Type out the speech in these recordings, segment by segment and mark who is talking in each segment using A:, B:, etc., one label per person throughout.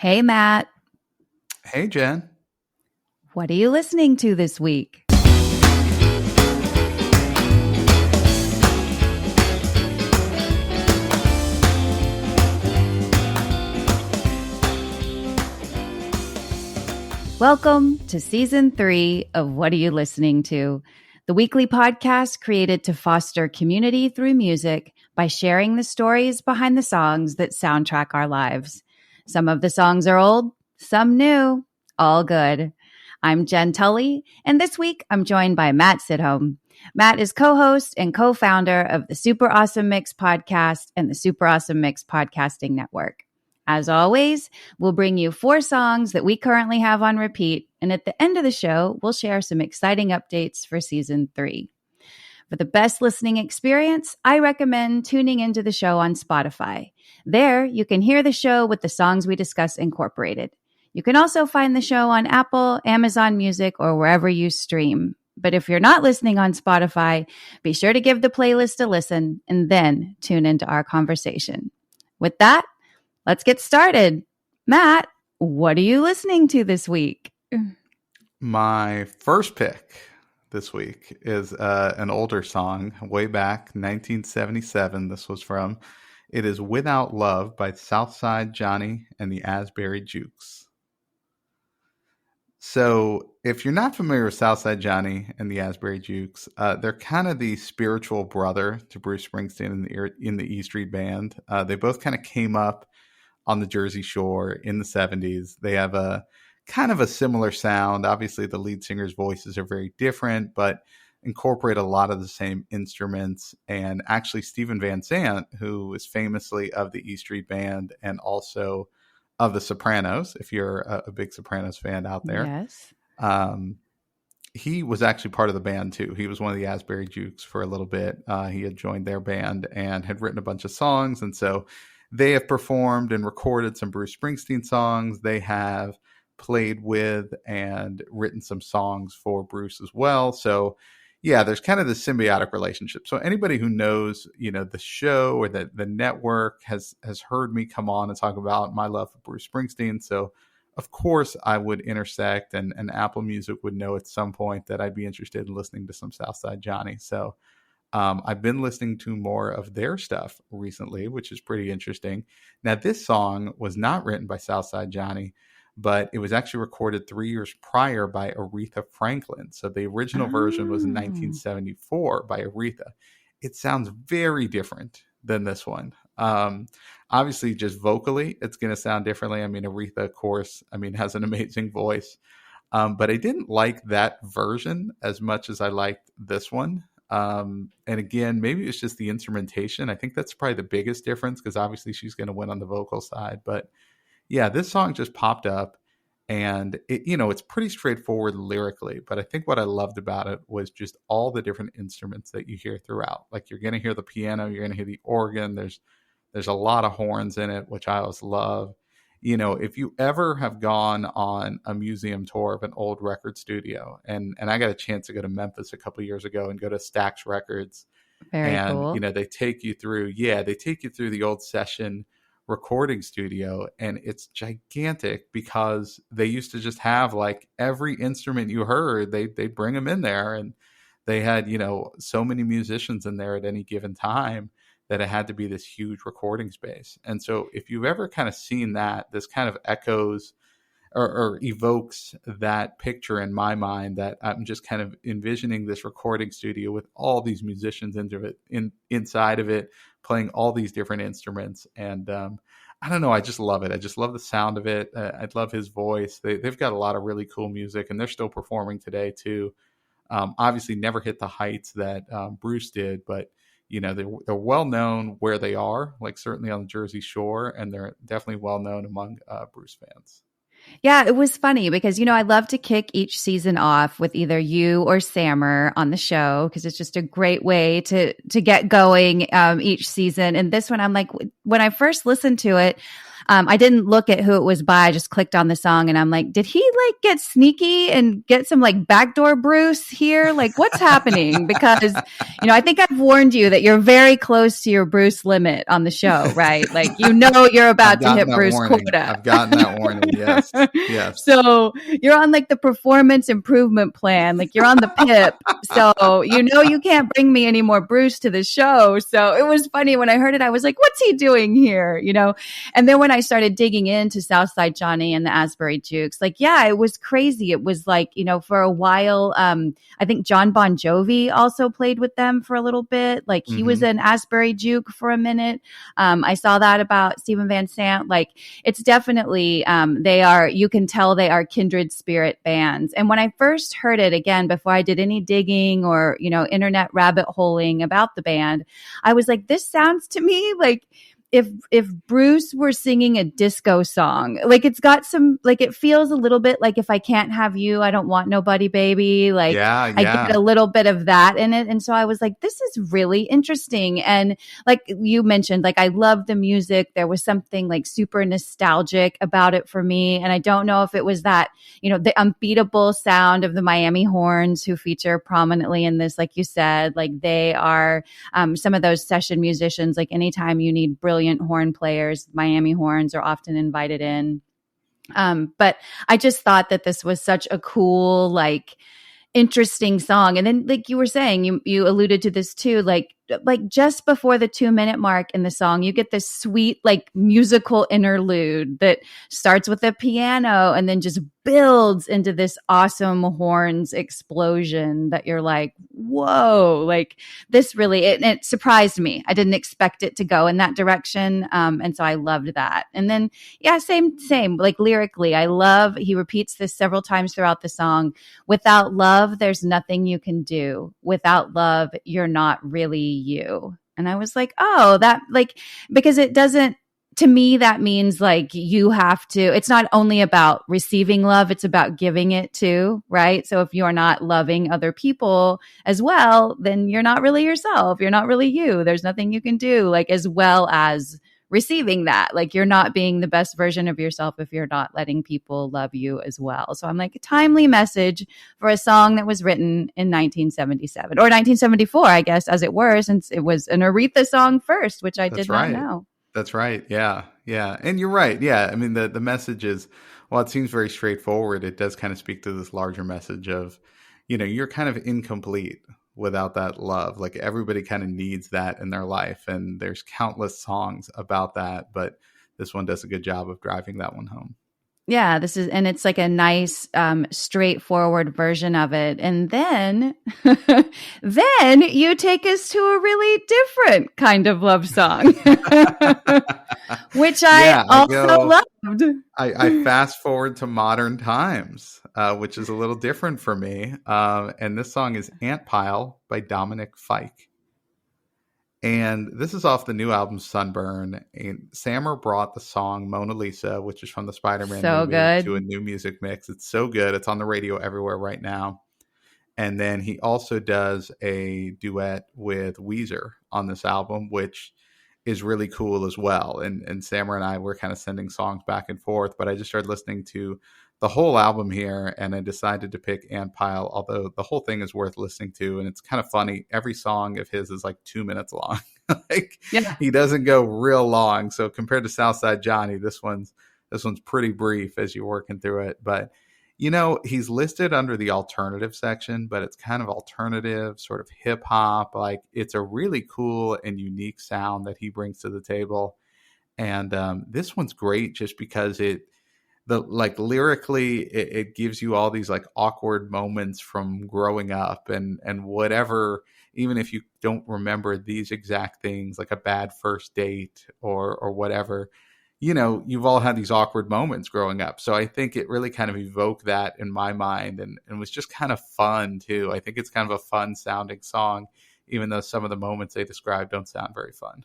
A: Hey, Matt.
B: Hey, Jen.
A: What are you listening to this week? Welcome to Season 3 of What Are You Listening To? The weekly podcast created to foster community through music by sharing the stories behind the songs that soundtrack our lives. Some of the songs are old, some new, all good. I'm Jenn Tully, and this week I'm joined by Matt Sidhom. Matt is co-host and co-founder of the Super Awesome Mix podcast and the Super Awesome Mix podcasting network. As always, we'll bring you 4 songs that we currently have on repeat, and at the end of the show, we'll share some exciting updates for Season 3. For the best listening experience, I recommend tuning into the show on Spotify. There, you can hear the show with the songs we discuss incorporated. You can also find the show on Apple, Amazon Music, or wherever you stream. But if you're not listening on Spotify, be sure to give the playlist a listen and then tune into our conversation. With that, let's get started. Matt, what are you listening to this week?
B: My first pick this week is an older song, way back 1977. This was from. It is Without Love by Southside Johnny and the Asbury Jukes. So if you're not familiar with Southside Johnny and the Asbury Jukes, they're kind of the spiritual brother to Bruce Springsteen in the E Street Band. They both kind of came up on the Jersey Shore in the 70s. They have a kind of a similar sound. Obviously, the lead singer's voices are very different, but incorporate a lot of the same instruments. And actually, Stephen Van Sant, who is famously of the E Street Band and also of the Sopranos, if you're a big Sopranos fan out there.
A: Yes.
B: He was actually part of the band too. He was one of the Asbury Jukes for a little bit. He had joined their band and had written a bunch of songs. And so they have performed and recorded some Bruce Springsteen songs. They have played with and written some songs for Bruce as well. So yeah, there's kind of this symbiotic relationship. So anybody who knows, the show or the network has heard me come on and talk about my love for Bruce Springsteen. So of course I would intersect and Apple Music would know at some point that I'd be interested in listening to some Southside Johnny. So I've been listening to more of their stuff recently, which is pretty interesting. Now, this song was not written by Southside Johnny, but it was actually recorded 3 years prior by Aretha Franklin. So the original version was in 1974 by Aretha. It sounds very different than this one. Obviously, just vocally, it's going to sound differently. I mean, Aretha, of course, has an amazing voice. But I didn't like that version as much as I liked this one. And again, maybe it's just the instrumentation. I think that's probably the biggest difference because obviously she's going to win on the vocal side. But yeah, this song just popped up and it's pretty straightforward lyrically. But I think what I loved about it was just all the different instruments that you hear throughout. Like you're going to hear the piano, you're going to hear the organ. There's a lot of horns in it, which I always love. If you ever have gone on a museum tour of an old record studio, and I got a chance to go to Memphis a couple of years ago and go to Stax Records.
A: Very cool.
B: They take you through the old session recording studio, and it's gigantic because they used to just have like every instrument you heard, they'd bring them in there, and they had, so many musicians in there at any given time that it had to be this huge recording space. And so if you've ever kind of seen that, this kind of echoes or evokes that picture in my mind that I'm just kind of envisioning this recording studio with all these musicians inside of it, playing all these different instruments. And I don't know, I just love it. I just love the sound of it. I love his voice. They've got a lot of really cool music, and they're still performing today too. Obviously never hit the heights that Bruce did, but they're well known where they are, like certainly on the Jersey Shore, and they're definitely well known among Bruce fans.
A: Yeah, it was funny because, I love to kick each season off with either you or Sammer on the show because it's just a great way to get going each season. And this one, I'm like, when I first listened to it, I didn't look at who it was by. I just clicked on the song and I'm like, did he like get sneaky and get some like backdoor Bruce here? Like what's happening? Because, I think I've warned you that you're very close to your Bruce limit on the show, right? Like, you're about to hit Bruce quota.
B: I've gotten that warning. Yes. Yes.
A: So you're on like the performance improvement plan. Like you're on the PIP. So, you can't bring me any more Bruce to the show. So it was funny when I heard it. I was like, what's he doing here? And then when I started digging into Southside Johnny and the Asbury Jukes, like, yeah, it was crazy. It was like, for a while, I think John Bon Jovi also played with them for a little bit. Like he was an Asbury Juke for a minute. I saw that about Stephen Van Sant. Like it's definitely, you can tell they are kindred spirit bands. And when I first heard it again, before I did any digging or, internet rabbit holing about the band, I was like, this sounds to me like if Bruce were singing a disco song. Like it's got some, like it feels a little bit like If I Can't Have You, I Don't Want Nobody, Baby. Like I get a little bit of that in it. And so I was like, this is really interesting. And like you mentioned, like I love the music. There was something like super nostalgic about it for me. And I don't know if it was that, the unbeatable sound of the Miami horns who feature prominently in this, like you said, like they are some of those session musicians. Like anytime you need brilliant horn players, Miami horns are often invited in. But I just thought that this was such a cool, like interesting song. And then like you were saying, you alluded to this too, like just before the 2-minute mark in the song, you get this sweet, like musical interlude that starts with a piano and then just builds into this awesome horns explosion that you're like, whoa, like this really, it surprised me. I didn't expect it to go in that direction. And so I loved that. And then, yeah, same, like lyrically, he repeats this several times throughout the song. Without love, there's nothing you can do. Without love, you're not really you. And I was like, oh, that like, because it doesn't, to me, that means like you have to, it's not only about receiving love, it's about giving it too, right? So if you're not loving other people as well, then you're not really yourself. You're not really you. There's nothing you can do, like as well as receiving that. Like you're not being the best version of yourself if you're not letting people love you as well. So I'm like, a timely message for a song that was written in 1977 or 1974, I guess, as it were, since it was an Aretha song first, which I did not know.
B: That's right. Yeah. Yeah. And you're right. Yeah. I mean, the message is, well, it seems very straightforward. It does kind of speak to this larger message of, you're kind of incomplete without that love. Like everybody kind of needs that in their life. And there's countless songs about that, but this one does a good job of driving that one home.
A: Yeah, and it's like a nice, straightforward version of it. And then, then you take us to a really different kind of love song, which I also loved.
B: I fast forward to modern times, which is a little different for me. And this song is Ant Pile by Dominic Fike. And this is off the new album Sunburn. And Sammer brought the song Mona Lisa, which is from the Spider-Man movie, to a new music mix. It's so good. It's on the radio everywhere right now. And then he also does a duet with Weezer on this album, which is really cool as well. And Sammer and I were kind of sending songs back and forth, but I just started listening to the whole album here, and I decided to pick Ant Pile, although the whole thing is worth listening to. And it's kind of funny. Every song of his is like 2 minutes long. He doesn't go real long. So compared to Southside Johnny, this one's pretty brief as you're working through it. But, he's listed under the alternative section, but it's kind of alternative, sort of hip hop. Like it's a really cool and unique sound that he brings to the table. And this one's great just because lyrically, it gives you all these like awkward moments from growing up and whatever, even if you don't remember these exact things, like a bad first date or whatever, you've all had these awkward moments growing up. So I think it really kind of evoked that in my mind and was just kind of fun too. I think it's kind of a fun sounding song, even though some of the moments they describe don't sound very fun.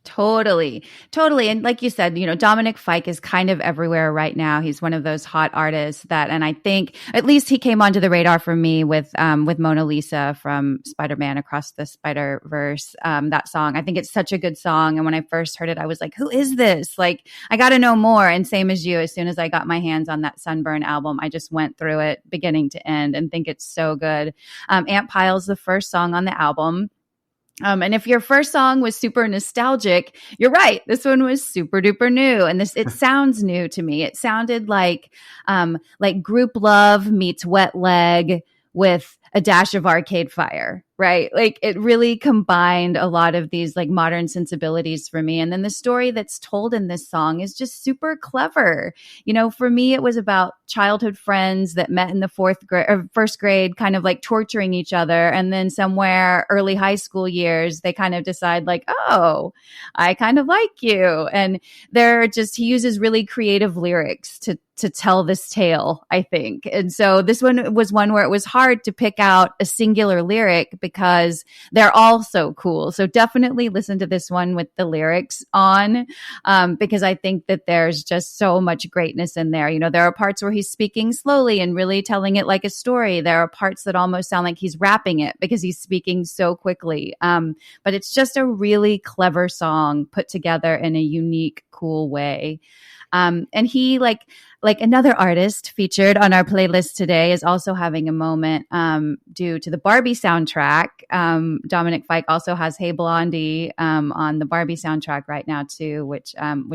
A: Totally. Totally. And like you said, Dominic Fike is kind of everywhere right now. He's one of those hot artists and I think at least he came onto the radar for me with Mona Lisa from Spider-Man Across the Spider-Verse. That song, I think it's such a good song. And when I first heard it, I was like, who is this? Like, I got to know more. And same as you, as soon as I got my hands on that Sunburn album, I just went through it beginning to end and think it's so good. Ant Pile's the first song on the album. And if your first song was super nostalgic, you're right. This one was super duper new. And it sounds new to me. It sounded like Group Love meets Wet Leg with a dash of Arcade Fire, right? Like it really combined a lot of these like modern sensibilities for me. And then the story that's told in this song is just super clever. For me, it was about childhood friends that met in the first grade, kind of like torturing each other. And then somewhere early high school years, they kind of decide like, oh, I kind of like you. And he uses really creative lyrics to tell this tale, I think. And so this one was one where it was hard to pick out a singular lyric because they're all so cool. So definitely listen to this one with the lyrics on, because I think that there's just so much greatness in there. There are parts where he's speaking slowly and really telling it like a story. There are parts that almost sound like he's rapping it because he's speaking so quickly. But it's just a really clever song put together in a unique, cool way. And he like another artist featured on our playlist today is also having a moment due to the Barbie soundtrack. Dominic Fike also has Hey Blondie on the Barbie soundtrack right now too, which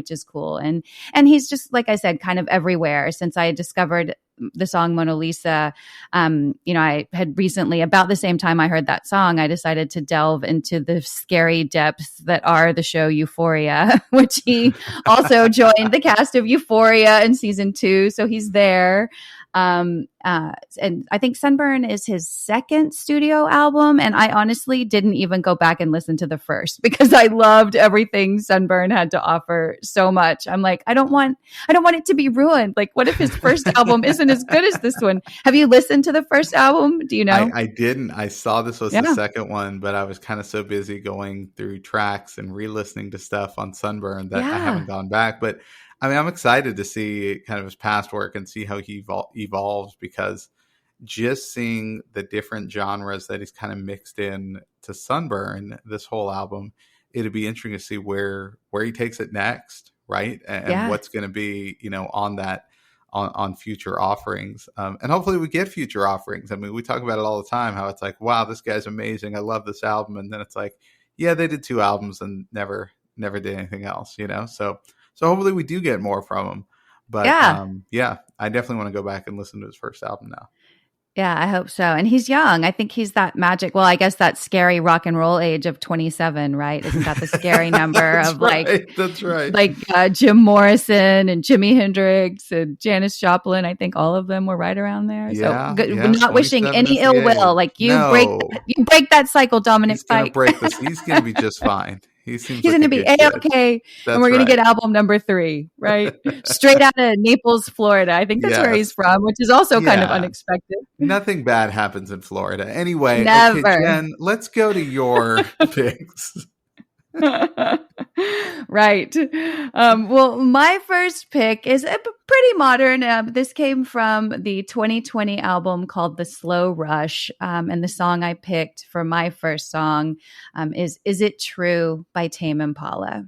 A: is cool. And he's just, like I said, kind of everywhere. Since I discovered the song Mona Lisa, I had recently, about the same time I heard that song, I decided to delve into the scary depths that are the show Euphoria, which he also joined the cast of Euphoria in season 2. So he's there. And I think Sunburn is his second studio album. And I honestly didn't even go back and listen to the first because I loved everything Sunburn had to offer so much. I'm like, I don't want it to be ruined. Like, what if his first album isn't as good as this one? Have you listened to the first album? Do you know?
B: I didn't. I saw this was the second one, but I was kind of so busy going through tracks and re-listening to stuff on Sunburn that I haven't gone back. But I mean, I'm excited to see kind of his past work and see how he evolves, because just seeing the different genres that he's kind of mixed in to Sunburn, this whole album, it'd be interesting to see where he takes it next, right? And what's going to be, on that, on future offerings. And hopefully we get future offerings. I mean, we talk about it all the time, how it's like, wow, this guy's amazing. I love this album. And then it's like, yeah, they did 2 albums and never did anything else, So hopefully we do get more from him. But I definitely want to go back and listen to his first album now.
A: Yeah, I hope so. And he's young. I think he's that magic. Well, I guess that scary rock and roll age of 27, right? Isn't that the scary number of
B: That's right.
A: Like Jim Morrison and Jimi Hendrix and Janis Joplin. I think all of them were right around there.
B: Yeah,
A: so not wishing any ill will. Like you break that cycle, Dominic Fike.
B: He's going to be just fine. He's going
A: to be A-okay, and we're going to get album number 3, right? Straight out of Naples, Florida. I think that's where he's from, which is also kind of unexpected.
B: Nothing bad happens in Florida. Anyway,
A: Never.
B: Okay, Jen, let's go to your picks.
A: Right. Well, my first pick is pretty modern. This came from the 2020 album called The Slow Rush. And the song I picked for my first song is It True by Tame Impala.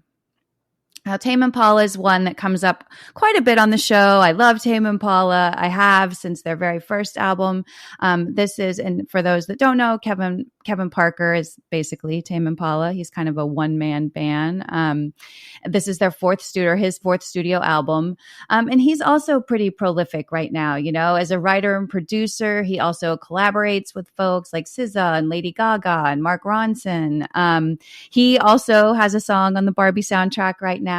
A: Now, Tame Impala is one that comes up quite a bit on the show. I love Tame Impala. I have since their very first album. This is, and for those that don't know, Kevin Parker is basically Tame Impala. He's kind of a one-man band. This is his fourth studio album. And he's also pretty prolific right now. As a writer and producer, he also collaborates with folks like SZA and Lady Gaga and Mark Ronson. He also has a song on the Barbie soundtrack right now.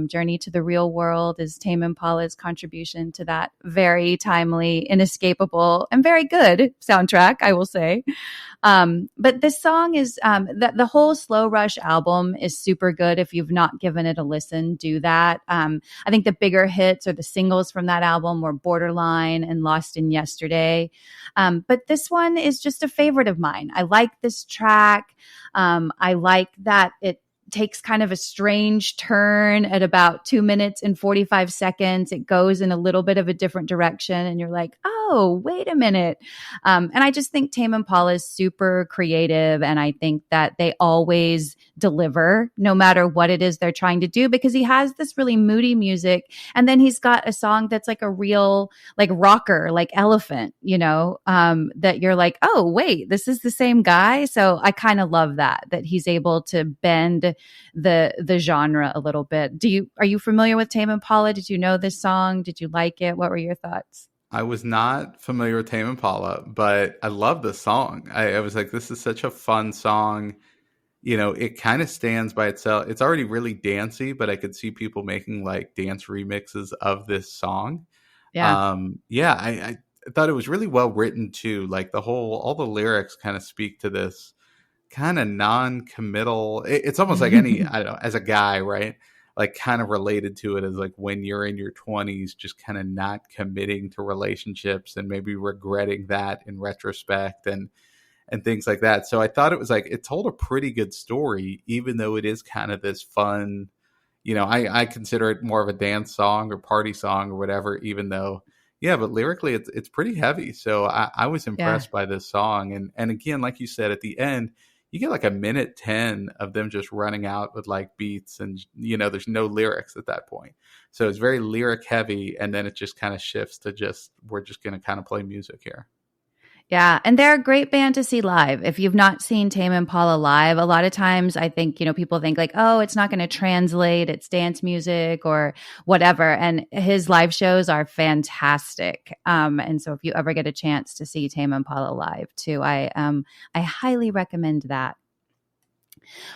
A: Journey to the Real World is Tame Impala's contribution to that very timely, inescapable, and very good soundtrack, I will say. But this song is, the whole Slow Rush album is super good. If you've not given it a listen, do that. I think the bigger hits or the singles from that album were Borderline and Lost in Yesterday. But this one is just a favorite of mine. I like this track. I like that takes kind of a strange turn at about 2 minutes and 45 seconds. It goes in a little bit of a different direction, and you're like, oh, wait a minute. And I just think Tame Impala is super creative, and I think that they always deliver no matter what it is they're trying to do, because he has this really moody music, and then he's got a song that's like a real like rocker, like Elephant, that you're like, oh, wait, this is the same guy. So I kind of love that he's able to bend the genre a little bit. Are you familiar with Tame Impala? Did you know this song? Did you like it? What were your thoughts?
B: I was not familiar with Tame Impala, but I love the song. I was like, this is such a fun song. It kind of stands by itself. It's already really dancey, but I could see people making like dance remixes of this song.
A: Yeah.
B: I thought it was really well written too. Like all the lyrics kind of speak to this kind of non-committal. It's almost like any, I don't know, as a guy, right? Like kind of related to it as like when you're in your 20s, just kind of not committing to relationships and maybe regretting that in retrospect and things like that. So I thought it was like, it told a pretty good story, even though it is kind of this fun, I consider it more of a dance song or party song or whatever, even though, but lyrically it's pretty heavy. So I was impressed by this song. And again, like you said, at the end, you get like a minute 10 of them just running out with like beats and, there's no lyrics at that point. So it's very lyric heavy. And then it just kind of shifts to we're just going to kind of play music here.
A: Yeah. And they're a great band to see live. If you've not seen Tame Impala live, a lot of times I think, people think like, oh, it's not going to translate. It's dance music or whatever. And his live shows are fantastic. And so if you ever get a chance to see Tame Impala live too, I highly recommend that.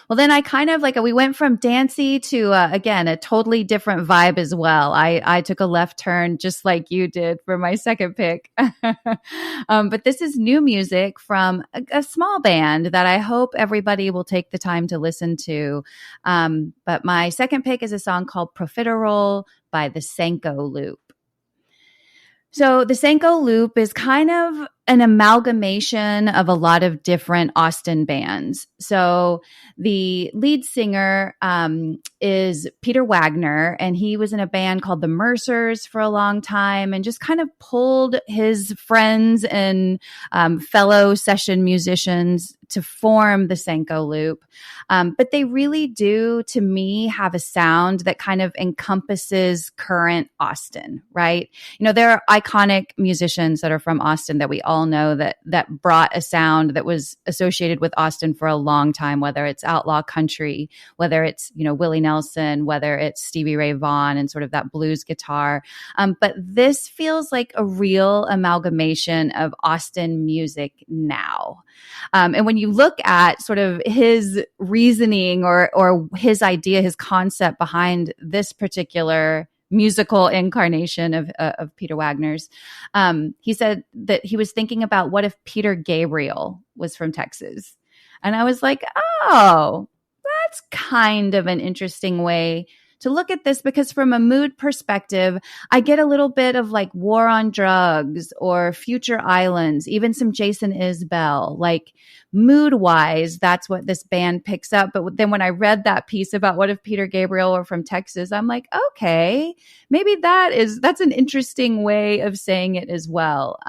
A: Well, then I kind of we went from dancey to, again, a totally different vibe as well. I took a left turn just like you did for my second pick. But this is new music from a small band that I hope everybody will take the time to listen to. But my second pick is a song called Profiterole by the Sanco Loop. So the Sanco Loop is kind of an amalgamation of a lot of different Austin bands. So the lead singer is Peter Wagner, and he was in a band called the Mercers for a long time and just kind of pulled his friends and fellow session musicians to form the Sanco Loop. But they really do, to me, have a sound that kind of encompasses current Austin, right? There are iconic musicians that are from Austin that we all know that brought a sound that was associated with Austin for a long time, whether it's outlaw country, whether it's, Willie Nelson, whether it's Stevie Ray Vaughan and sort of that blues guitar. But this feels like a real amalgamation of Austin music now. And when you look at sort of his reasoning or his idea, his concept behind this particular musical incarnation of Peter Wagner's, he said that he was thinking about what if Peter Gabriel was from Texas. And I was like, oh, that's kind of an interesting way to look at this, because from a mood perspective, I get a little bit of like War on Drugs or Future Islands, even some Jason Isbell, like mood wise, that's what this band picks up. But then when I read that piece about what if Peter Gabriel were from Texas, I'm like, okay, maybe that's an interesting way of saying it as well.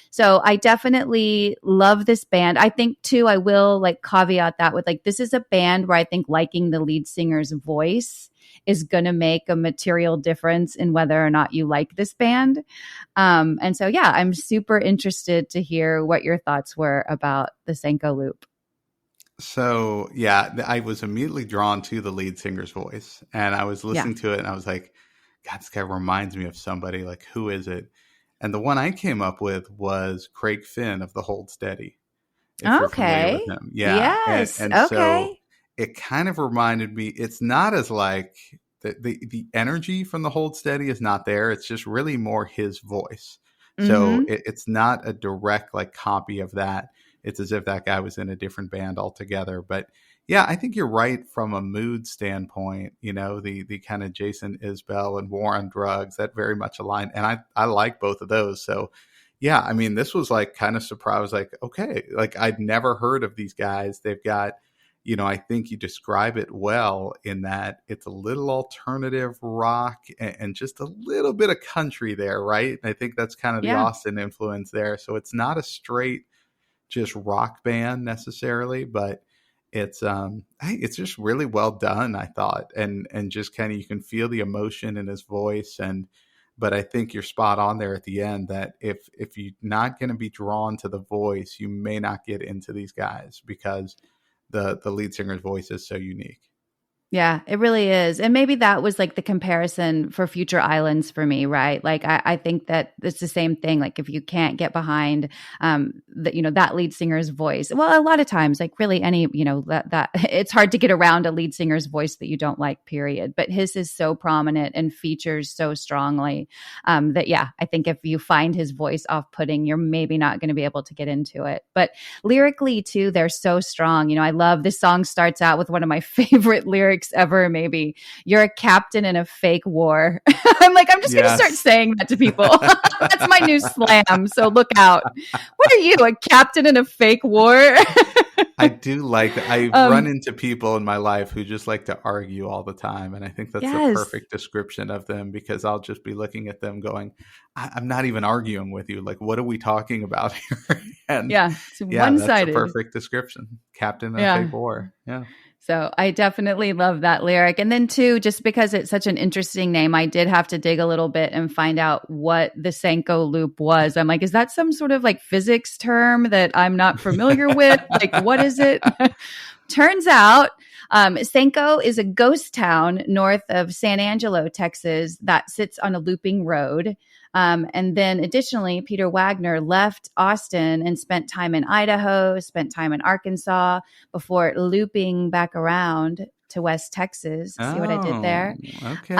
A: So I definitely love this band. I think too, I will like caveat that with like, this is a band where I think liking the lead singer's voice is going to make a material difference in whether or not you like this band. And so, yeah, I'm super interested to hear what your thoughts were about the Sanco Loop.
B: So, yeah, I was immediately drawn to the lead singer's voice, and I was listening to it and I was like, God, this guy reminds me of somebody. Like, who is it? And the one I came up with was Craig Finn of the Hold Steady. If you're familiar with him. Yeah.
A: Yes.
B: And
A: okay.
B: So it kind of reminded me, it's not as like the energy from the Hold Steady is not there. It's just really more his voice. So it's not a direct like copy of that. It's as if that guy was in a different band altogether. But yeah, I think you're right from a mood standpoint. The kind of Jason Isbell and War on Drugs, that very much aligned. And I like both of those. So yeah, I mean, this was like kind of surprised, like, okay, like I'd never heard of these guys. They've got, I think you describe it well in that it's a little alternative rock and just a little bit of country there, right? I think that's kind of the
A: Yeah.
B: Austin influence there. So it's not a straight just rock band necessarily, but it's just really well done, I thought, and just kind of you can feel the emotion in his voice, but I think you're spot on there at the end that if you're not going to be drawn to the voice, you may not get into these guys because the lead singer's voice is so unique.
A: Yeah, it really is. And maybe that was like the comparison for Future Islands for me, right? Like I think that it's the same thing. Like if you can't get behind that lead singer's voice, well, a lot of times, like really any, that it's hard to get around a lead singer's voice that you don't like, period. But his is so prominent and features so strongly that, yeah, I think if you find his voice off-putting, you're maybe not going to be able to get into it. But lyrically too, they're so strong. I love this song starts out with one of my favorite lyrics ever, maybe. You're a captain in a fake war. I'm just going to start saying that to people. That's my new slam. So look out. What are you, a captain in a fake war?
B: I do like that. I run into people in my life who just like to argue all the time. And I think that's the perfect description of them, because I'll just be looking at them going, I'm not even arguing with you. Like, what are we talking about here? And
A: it's one-sided.
B: That's a perfect description. Captain in a fake war. Yeah.
A: So I definitely love that lyric. And then too, just because it's such an interesting name, I did have to dig a little bit and find out what the Sanco loop was. I'm like, is that some sort of like physics term that I'm not familiar with? Like, what is it? Turns out Sanco is a ghost town north of San Angelo, Texas, that sits on a looping road. And then additionally, Peter Wagner left Austin and spent time in Idaho, spent time in Arkansas before looping back around to West Texas. See what I did there?
B: Okay.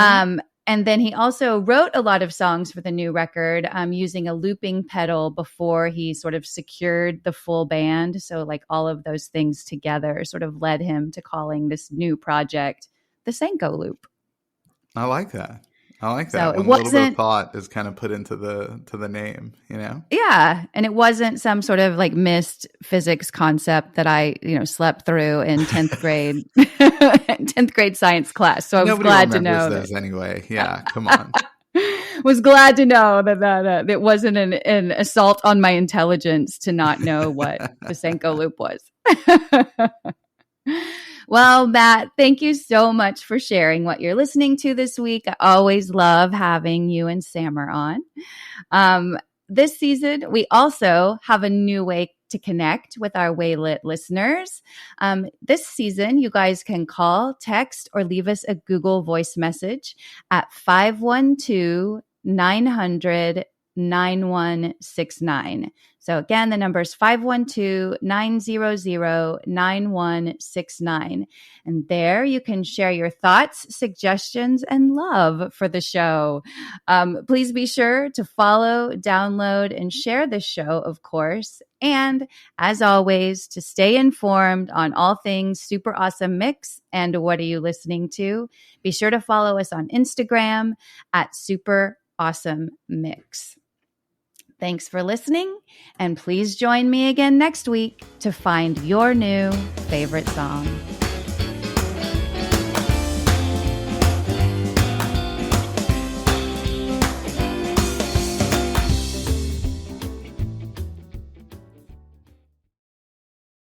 A: And then he also wrote a lot of songs for the new record using a looping pedal before he sort of secured the full band. So like all of those things together sort of led him to calling this new project the Sanco Loop.
B: I like that. So
A: it
B: when a little bit of thought is kind of put into the name,
A: Yeah, and it wasn't some sort of like missed physics concept that I slept through in 10th grade 10th grade science class. So I was glad to know
B: those anyway. Yeah, come on.
A: Was glad to know that it wasn't an assault on my intelligence to not know what the Sanco Loop was. Well, Matt, thank you so much for sharing what you're listening to this week. I always love having you and Sammer on. This season, we also have a new way to connect with our Waylit listeners. This season, you guys can call, text, or leave us a Google voice message at 512-900-9169. So again, the number is 512-900-9169. And there you can share your thoughts, suggestions, and love for the show. Please be sure to follow, download, and share this show, of course. And as always, to stay informed on all things Super Awesome Mix and What Are You Listening To, be sure to follow us on Instagram at Super Awesome Mix. Thanks for listening, and please join me again next week to find your new favorite song.